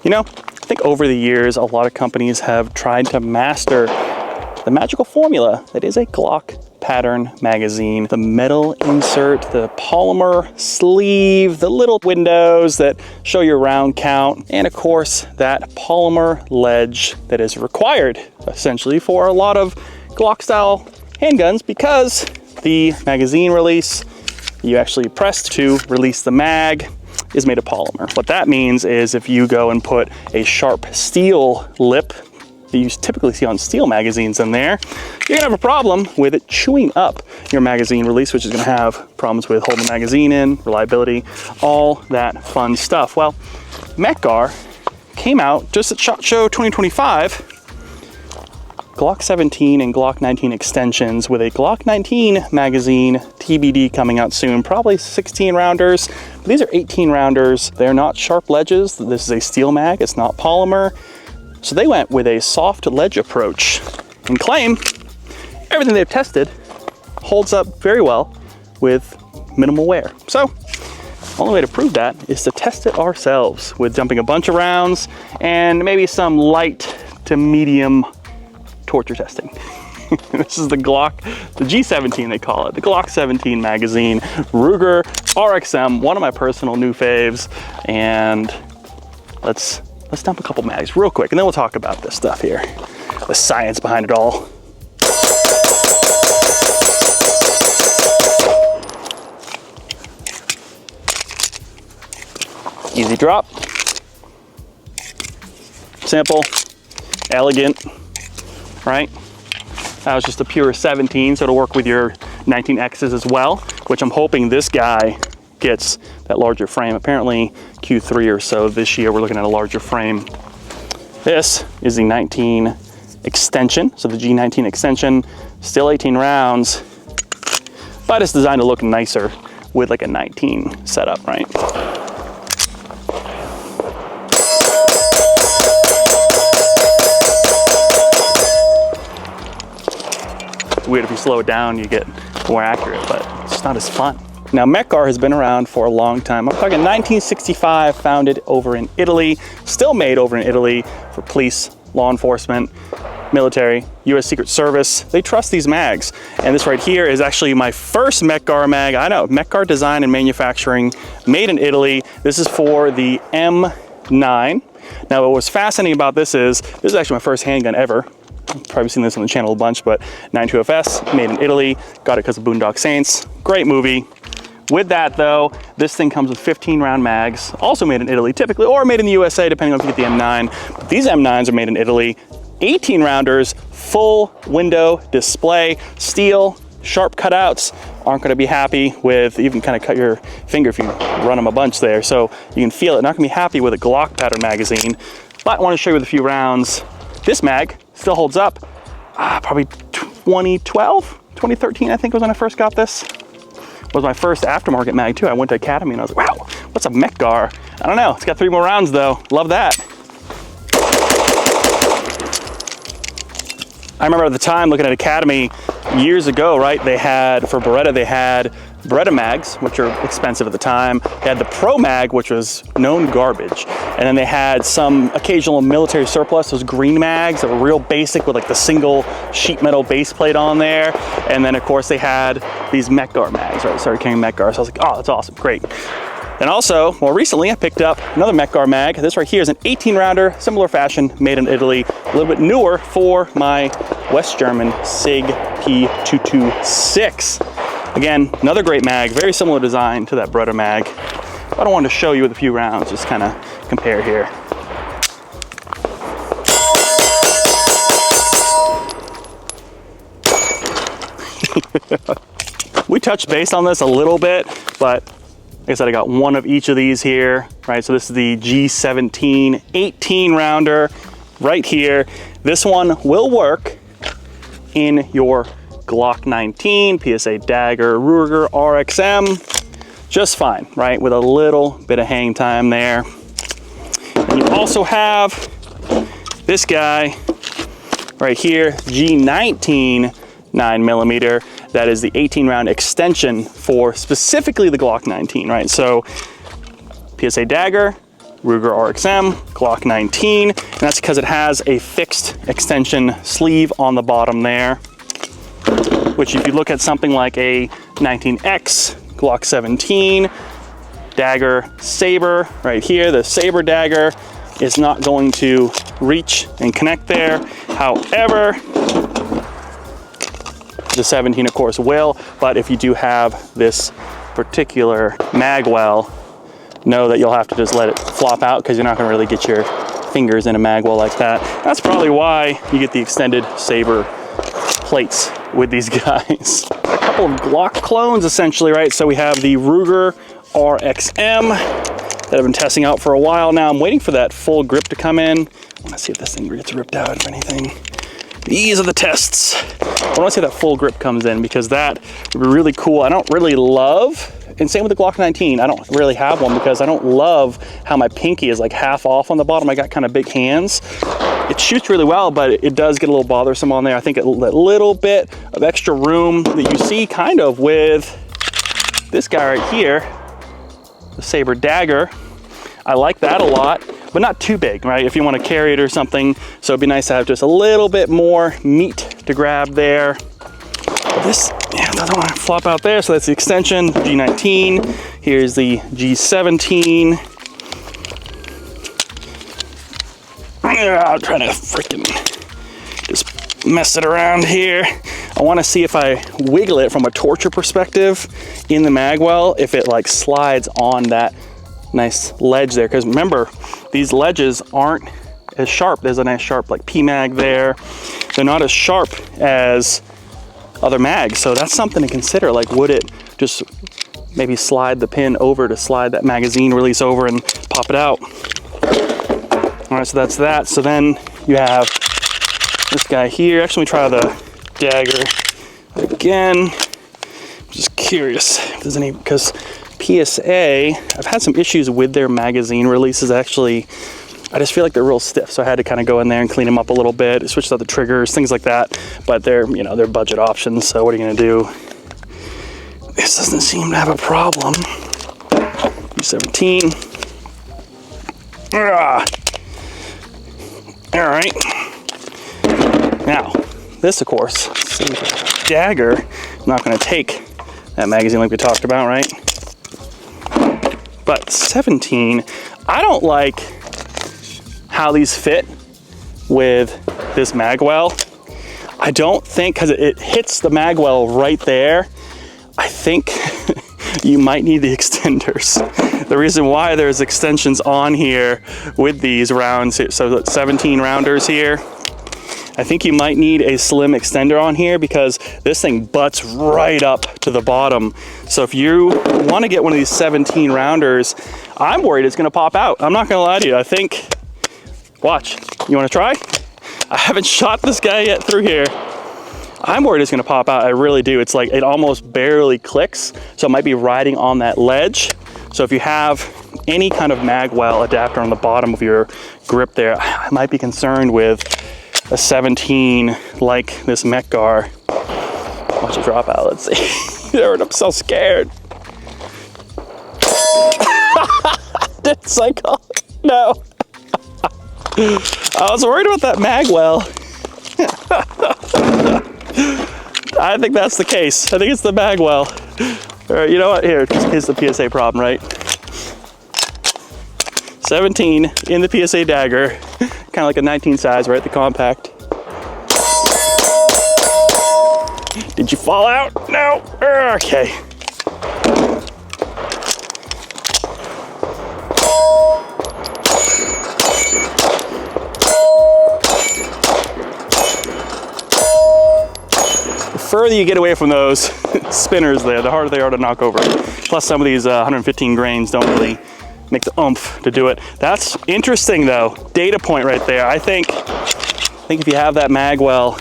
You know, I think over the years, a lot of companies have tried to master the magical formula that is a Glock pattern magazine. The metal insert, the polymer sleeve, the little windows that show your round count, and of course, that polymer ledge that is required essentially for a lot of Glock style handguns, because the magazine release you actually press to release the mag is made of polymer. What that means is if you go and put a sharp steel lip that you typically see on steel magazines in there, you're gonna have a problem with it chewing up your magazine release, which is gonna have problems with holding the magazine in, reliability, all that fun stuff. Well, Mec-Gar came out just at SHOT Show 2025, Glock 17 and Glock 19 extensions with a Glock 19 magazine, TBD coming out soon, probably 16 rounders. But these are 18 rounders. They're not sharp ledges. This is a steel mag, it's not polymer. So they went with a soft ledge approach and claim everything they've tested holds up very well with minimal wear. So the only way to prove that is to test it ourselves with dumping a bunch of rounds and maybe some light to medium torture testing. This is the Glock, the G17 they call it, the Glock 17 magazine, Ruger RXM, one of my personal new faves. And let's dump a couple mags real quick, and then we'll talk about this stuff here, the science behind it all. Easy drop, simple, elegant, right? That was just a pure 17, so it'll work with your 19Xs as well, which I'm hoping this guy gets that larger frame. Apparently Q3 or so this year, we're looking at a larger frame. This is the 19 extension. So the G19 extension, still 18 rounds, but it's designed to look nicer with like a 19 setup, right? Weird if you slow it down, you get more accurate, but it's not as fun. Now, Mec-Gar has been around for a long time. I'm talking 1965, founded over in Italy, still made over in Italy for police, law enforcement, military, US Secret Service. They trust these mags. And this right here is actually my first Mec-Gar mag. I know, Mec-Gar design and manufacturing, made in Italy. This is for the M9. Now, what was fascinating about this is actually my first handgun ever. You've probably seen this on the channel a bunch, but 92FS, made in Italy. Got it because of Boondock Saints. Great movie. With that though, this thing comes with 15 round mags, also made in Italy typically, or made in the USA depending on if you get the M9. But these M9s are made in Italy. 18 rounders, full window display, steel, sharp cutouts. Aren't gonna be happy with, even kind of cut your finger if you run them a bunch there. So you can feel it, not gonna be happy with a Glock pattern magazine. But I wanna show you with a few rounds. This mag still holds up. Probably 2013 I think was when I first got this. Was my first aftermarket mag too. I went to Academy and I was like, wow, what's a Mec-Gar? I don't know, it's got 3 more rounds though. Love that. I remember at the time looking at Academy years ago, right? They had, for Beretta, they had Beretta mags, which are expensive at the time. They had the Pro Mag, which was known garbage. And then they had some occasional military surplus, those green mags that were real basic with like the single sheet metal base plate on there. And then of course they had these Mec-Gar mags, right? I started carrying Mec-Gar, so I was like, oh, that's awesome, great. And also, more recently, I picked up another Mec-Gar mag. This right here is an 18 rounder, similar fashion, made in Italy, a little bit newer for my West German SIG P226. Again, another great mag, very similar design to that Beretta mag. But I wanted to show you with a few rounds, just kind of compare here. We touched base on this a little bit, but like I said, I got one of each of these here, right? So this is the G17 18 rounder right here. This one will work in your Glock 19, PSA Dagger, Ruger RXM, just fine, right? With a little bit of hang time there. And you also have this guy right here, G19 9mm. That is the 18 round extension for specifically the Glock 19, right? So PSA Dagger, Ruger RXM, Glock 19, and that's because it has a fixed extension sleeve on the bottom there, which if you look at something like a 19X, Glock 17, dagger, saber, right here, the saber dagger is not going to reach and connect there. However, the 17 of course will, but if you do have this particular Magwell, know that you'll have to just let it flop out because you're not going to really get your fingers in a Magwell like that. That's probably why you get the extended saber plates with these guys. A couple of Glock clones essentially, right? So we have the Ruger RXM that I've been testing out for a while now. I'm waiting for that full grip to come in. I want to see if this thing gets ripped out or anything. These are the tests. I want to see if that full grip comes in because that would be really cool. I don't really love, and same with the Glock 19, I don't really have one because I don't love how my pinky is like half off on the bottom. I got kind of big hands. It shoots really well, but it does get a little bothersome on there. I think a little bit of extra room that you see kind of with this guy right here, the saber dagger. I like that a lot, but not too big, right? If you want to carry it or something. So it'd be nice to have just a little bit more meat to grab there. But this, yeah, doesn't want to flop out there. So that's the extension, G19. Here's the G17. I'm trying to freaking just mess it around here. I want to see if I wiggle it from a torture perspective in the Magwell, if it like slides on that nice ledge there. Because remember, these ledges aren't as sharp. There's a nice sharp like P-mag there. They're not as sharp as other mags. So that's something to consider. Like, would it just maybe slide the pin over to slide that magazine release over and pop it out? All right, so that's that. So then you have this guy here. Actually, let me try the dagger again. I'm just curious if there's any, because PSA, I've had some issues with their magazine releases. Actually, I just feel like they're real stiff, so I had to kind of go in there and clean them up a little bit, switch out the triggers, things like that. But they're, you know, they're budget options, so what are you gonna do? This doesn't seem to have a problem. U17. All right. Now, this, of course, dagger, I'm not going to take that magazine like we talked about, right? But 17, I don't like how these fit with this Magwell. I don't think, because it hits the Magwell right there, I think you might need the extenders. The reason why there's extensions on here with these rounds, so 17 rounders here, I think you might need a slim extender on here because this thing butts right up to the bottom. So if you want to get one of these 17 rounders, I'm worried it's going to pop out. I'm not going to lie to you. I think, watch, you want to try? I haven't shot this guy yet through here. I'm worried it's going to pop out. I really do. It's like it almost barely clicks. So it might be riding on that ledge. So if you have any kind of Magwell adapter on the bottom of your grip there, I might be concerned with a 17 like this Mec-Gar. Watch it drop out, let's see. I'm so scared. Did cycle? No. I was worried about that Magwell. I think that's the case. I think it's the Magwell. All right, you know what? Here, here's the PSA problem, right? 17 in the PSA dagger, kind of like a 19 size, right? The compact. Did you fall out? No. Okay. The further you get away from those spinners there, the harder they are to knock over. Plus some of these 115 grains don't really make the oomph to do it. That's interesting though. Data point right there. I think if you have that Magwell,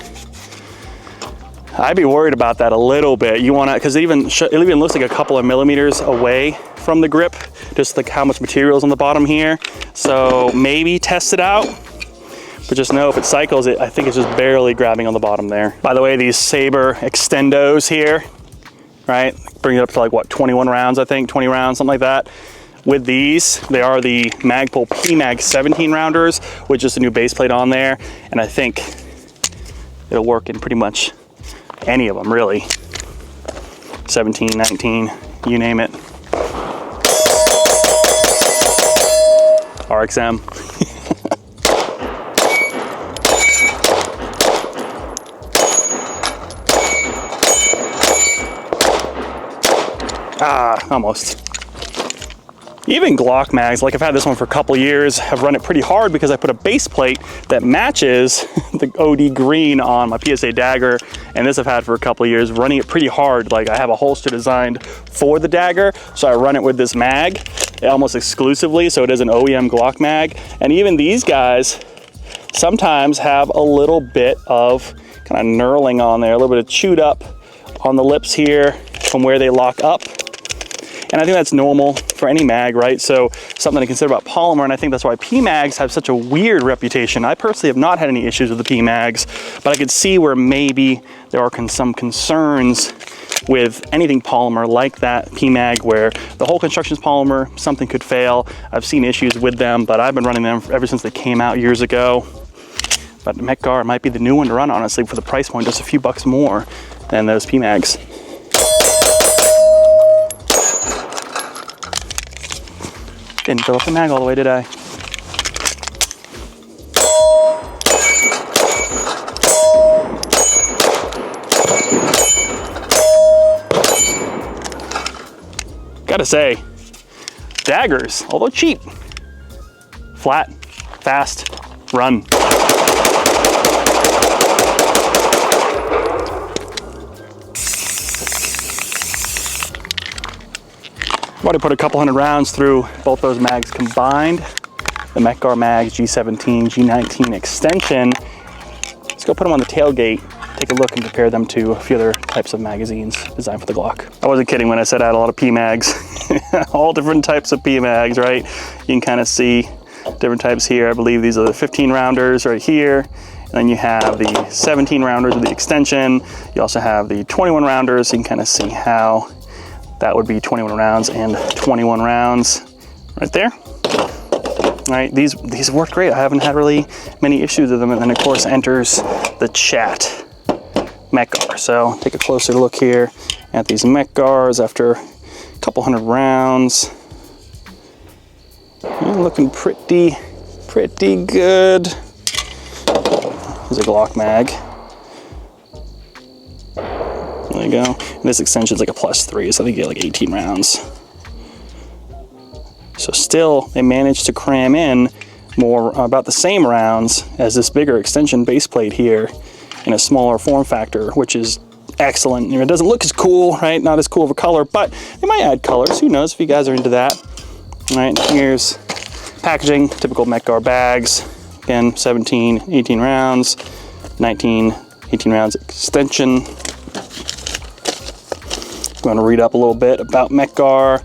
I'd be worried about that a little bit. You want to, because it even looks like a couple of millimeters away from the grip, just like how much material is on the bottom here. So maybe test it out, but just know if it cycles it, I think it's just barely grabbing on the bottom there. By the way, these Saber extendos here, right? Bring it up to like what, 21 rounds, I think, 20 rounds, something like that. with these. They are the Magpul PMag 17 rounders with just a new base plate on there. And I think it'll work in pretty much any of them, really. 17, 19, you name it. RXM. Almost. Even Glock mags, like I've had this one for a couple years, have run it pretty hard because I put a base plate that matches the OD green on my PSA dagger, and this I've had for a couple years, running it pretty hard. Like I have a holster designed for the dagger, so I run it with this mag almost exclusively, so it is an OEM Glock mag. And even these guys sometimes have a little bit of kind of knurling on there, a little bit of chewed up on the lips here from where they lock up. And I think that's normal for any mag, right? So something to consider about polymer, and I think that's why PMags have such a weird reputation. I personally have not had any issues with the PMags, but I could see where maybe there are some concerns with anything polymer like that PMag, where the whole construction is polymer, something could fail. I've seen issues with them, but I've been running them ever since they came out years ago. But Mec-Gar might be the new one to run, honestly, for the price point, just a few bucks more than those PMags. Didn't fill up the mag all the way, did I? Gotta say, daggers, although cheap, flat, fast, run. I've already put a couple hundred rounds through both those mags combined. The Mec-Gar mags, G17, G19 extension. Let's go put them on the tailgate, take a look and compare them to a few other types of magazines designed for the Glock. I wasn't kidding when I said I had a lot of PMags. All different types of PMags, right? You can kind of see different types here. I believe these are the 15 rounders right here. And then you have the 17 rounders with the extension. You also have the 21 rounders. So you can kind of see how that would be 21 rounds and 21 rounds right there. All right, these have worked great. I haven't had really many issues with them. And then of course enters the chat Mec-Gar. So take a closer look here at these Mec-Gars after a couple hundred rounds. Looking pretty good. There's a Glock mag. There you go. And this extension is like a +3, so I think you get like 18 rounds. So still, they managed to cram in more, about the same rounds as this bigger extension base plate here in a smaller form factor, which is excellent. It doesn't look as cool, right? Not as cool of a color, but they might add colors. Who knows if you guys are into that. All right, here's packaging, typical Mec-Gar bags. Again, 17, 18 rounds, 19, 18 rounds extension. I'm going to read up a little bit about Mec-Gar.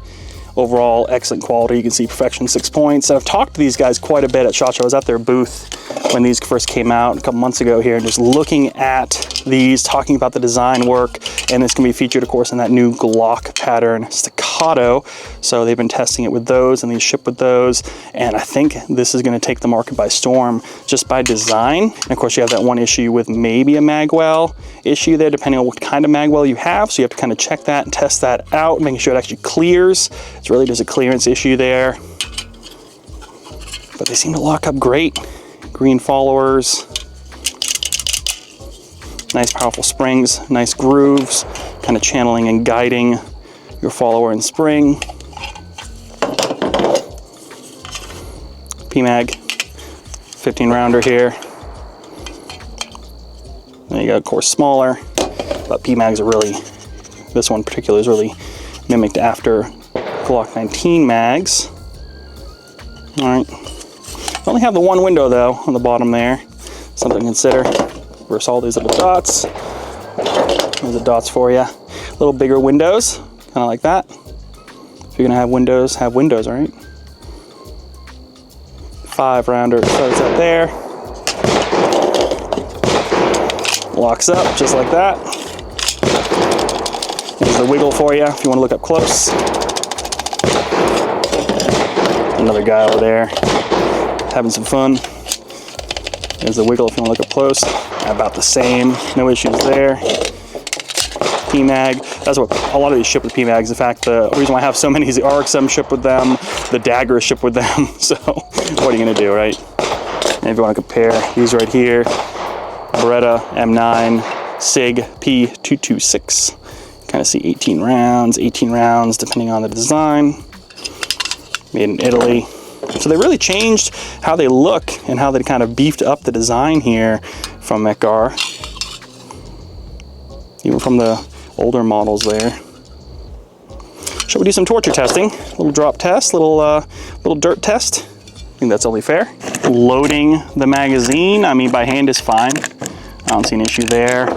Overall, excellent quality. You can see perfection 6 points. And I've talked to these guys quite a bit at SHOT Show. I was at their booth when these first came out a couple months ago here, and just looking at these, talking about the design work. And this can be featured, of course, in that new Glock pattern staccato. So they've been testing it with those, and they ship with those. And I think this is going to take the market by storm just by design. And of course, you have that one issue with maybe a Magwell issue there, depending on what kind of Magwell you have. So you have to kind of check that and test that out, making sure it actually clears. It's really just a clearance issue there. But they seem to lock up great. Green followers. Nice powerful springs, nice grooves, kind of channeling and guiding your follower and spring. PMag, 15 rounder here. There you go, of course smaller, but PMags are really, this one in particular is really mimicked after Glock 19 mags. All right, I only have the one window though on the bottom there, something to consider. Versus all these little dots. There's the dots for you. Little bigger windows, kind of like that. If you're gonna have windows, all right? 5 rounder starts up there. Locks up just like that. There's the wiggle for you if you want to look up close. Another guy over there having some fun. There's the wiggle if you want to look up close. About the same, no issues there. PMag, that's what a lot of these ship with PMags. In fact, the reason why I have so many is the RXM ship with them, the Dagger ship with them. So what are you gonna do, right? And if you want to compare these right here, Beretta M9 SIG P226. Kind of see 18 rounds depending on the design. Made in Italy. So they really changed how they look and how they kind of beefed up the design here from Mec-Gar. Even from the older models there. Shall we do some torture testing? A little drop test, little dirt test. I think that's only fair. Loading the magazine, I mean by hand is fine. I don't see an issue there.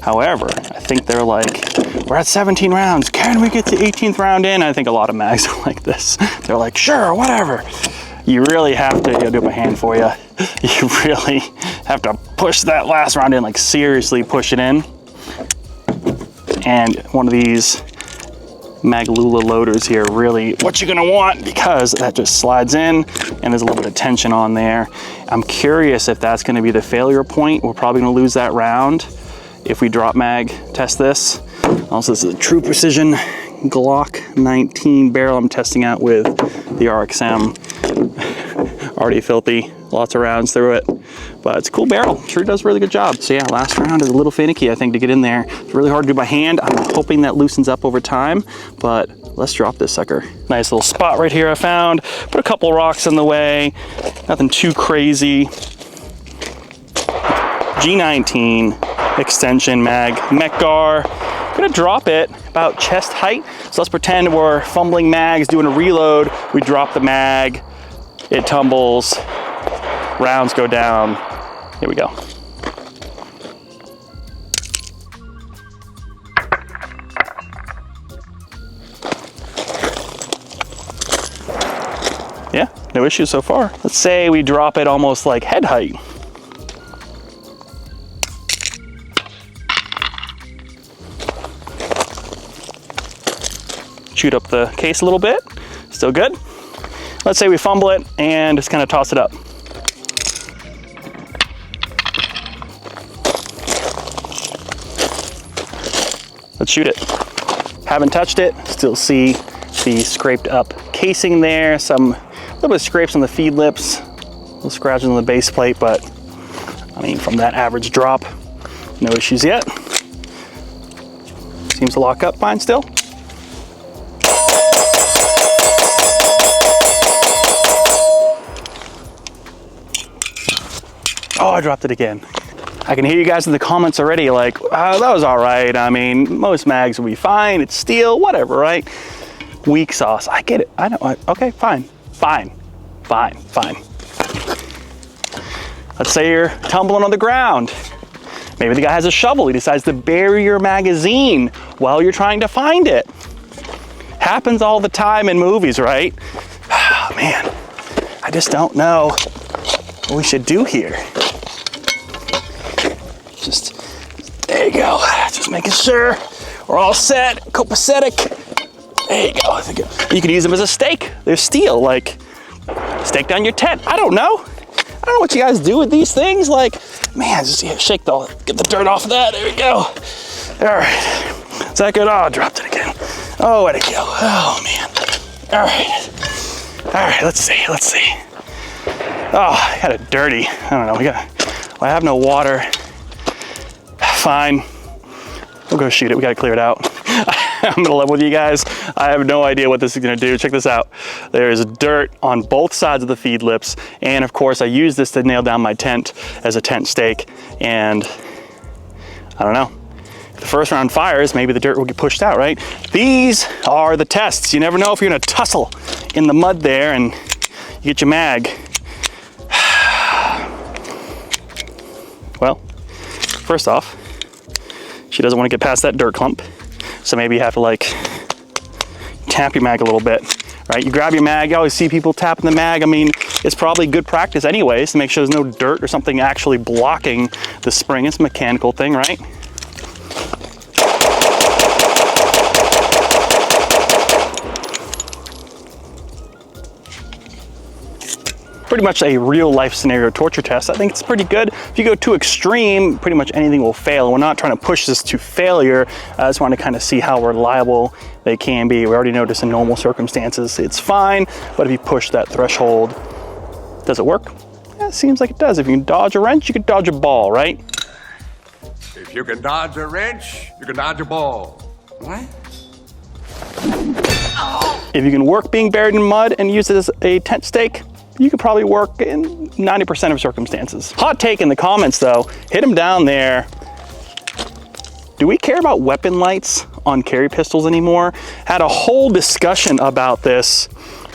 However, I think they're like, we're at 17 rounds. Can we get the 18th round in? I think a lot of mags are like this. They're like, sure, whatever. You really have to, I'll do it by hand for you. You really have to push that last round in, like seriously push it in. And one of these Magwell loaders here, really what you're gonna want, because that just slides in and there's a little bit of tension on there. I'm curious if that's gonna be the failure point. We're probably gonna lose that round if we drop mag test this. Also, this is a true precision Glock 19 barrel I'm testing out with the RXM. Already filthy, lots of rounds through it, but it's a cool barrel. Sure does a really good job. So yeah, last round is a little finicky, I think, to get in there. It's really hard to do by hand. I'm hoping that loosens up over time, but let's drop this sucker. Nice little spot right here I found. Put a couple rocks in the way, nothing too crazy. G19 extension mag, Mec-Gar. I'm gonna drop it about chest height. So let's pretend we're fumbling mags, doing a reload. We drop the mag, it tumbles, rounds go down. Here we go. Yeah, no issues so far. Let's say we drop it almost like head height. Shoot up the case a little bit, still good. Let's say we fumble it and just kind of toss it up. Let's shoot it. Haven't touched it, still see the scraped up casing there, a little bit of scrapes on the feed lips, little scratches on the base plate, but I mean, from that average drop, no issues yet. Seems to lock up fine still. Oh, I dropped it again. I can hear you guys in the comments already like, that was all right. I mean, most mags will be fine. It's steel, whatever, right? Weak sauce, I get it. I know, okay, fine. Let's say you're tumbling on the ground. Maybe the guy has a shovel. He decides to bury your magazine while you're trying to find it. Happens all the time in movies, right? Oh, man, I just don't know what we should do here. There you go. Just making sure we're all set. Copacetic. There you go. You can use them as a stake. They're steel, like stake down your tent. I don't know. I don't know what you guys do with these things. Like, man, just get the dirt off of that. There we go. All right. Is that good? Oh, I dropped it again. Oh, where'd it go? Oh, man. All right, let's see. Oh, I got it dirty. I don't know. I have no water. Fine. We'll go shoot it. We got to clear it out. I'm gonna level with you guys. I have no idea what this is gonna do. Check this out. There is dirt on both sides of the feed lips. And of course I use this to nail down my tent as a tent stake. And I don't know. If the first round fires, maybe the dirt will get pushed out, right? These are the tests. You never know if you're gonna tussle in the mud there and you get your mag. Well, first off, she doesn't want to get past that dirt clump. So maybe you have to like tap your mag a little bit, right? You grab your mag, you always see people tapping the mag. I mean, it's probably good practice anyways to make sure there's no dirt or something actually blocking the spring. It's a mechanical thing, right? pretty much a real life scenario torture test. I think it's pretty good. If you go too extreme, pretty much anything will fail. We're not trying to push this to failure. I just want to kind of see how reliable they can be. We already noticed in normal circumstances it's fine, but if you push that threshold, does it work? Yeah, it seems like it does. If you can dodge a wrench, you can dodge a ball, right? If you can dodge a wrench, you can dodge a ball. What? If you can work being buried in mud and use it as a tent stake, you could probably work in 90% of circumstances. Hot take in the comments though, hit them down there. Do we care about weapon lights on carry pistols anymore? Had a whole discussion about this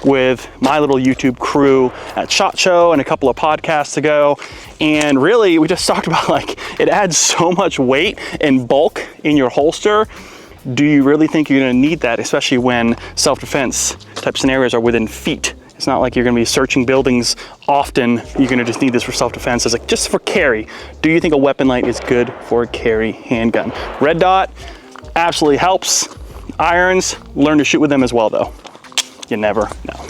with my little YouTube crew at SHOT Show and a couple of podcasts ago. And really, we just talked about like, it adds so much weight and bulk in your holster. Do you really think you're gonna need that, especially when self-defense type scenarios are within feet? It's not like you're gonna be searching buildings often. You're gonna just need this for self-defense. It's like, just for carry. Do you think a weapon light is good for a carry handgun? Red dot absolutely helps. Irons, learn to shoot with them as well though. You never know.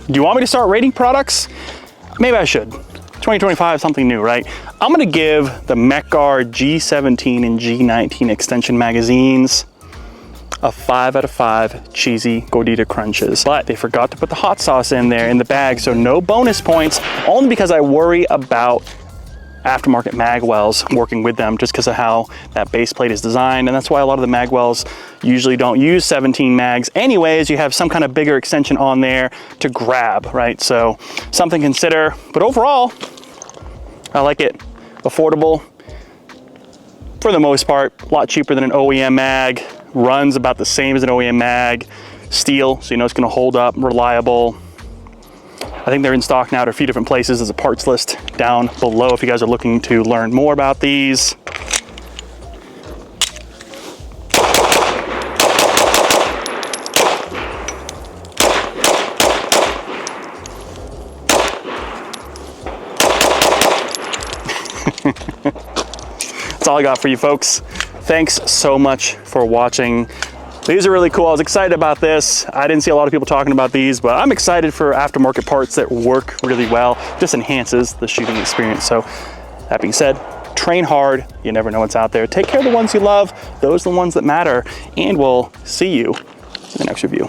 Do you want me to start rating products? Maybe I should. 2025, something new, right? I'm gonna give the Mec-Gar G17 and G19 extension magazines a 5 out of 5 cheesy gordita crunches. But they forgot to put the hot sauce in there in the bag, so no bonus points, only because I worry about aftermarket Magwells working with them just because of how that base plate is designed. And that's why a lot of the Magwells usually don't use 17 mags. Anyways, you have some kind of bigger extension on there to grab, right? So something to consider, but overall, I like it. Affordable, for the most part, a lot cheaper than an OEM mag, runs about the same as an OEM mag, steel, so you know it's gonna hold up, reliable. I think they're in stock now at a few different places. There's a parts list down below if you guys are looking to learn more about these. That's all I got for you folks. Thanks so much for watching. These are really cool. I was excited about this. I didn't see a lot of people talking about these, but I'm excited for aftermarket parts that work really well. Just enhances the shooting experience. So that being said, train hard. You never know what's out there. Take care of the ones you love. Those are the ones that matter. And we'll see you in the next review.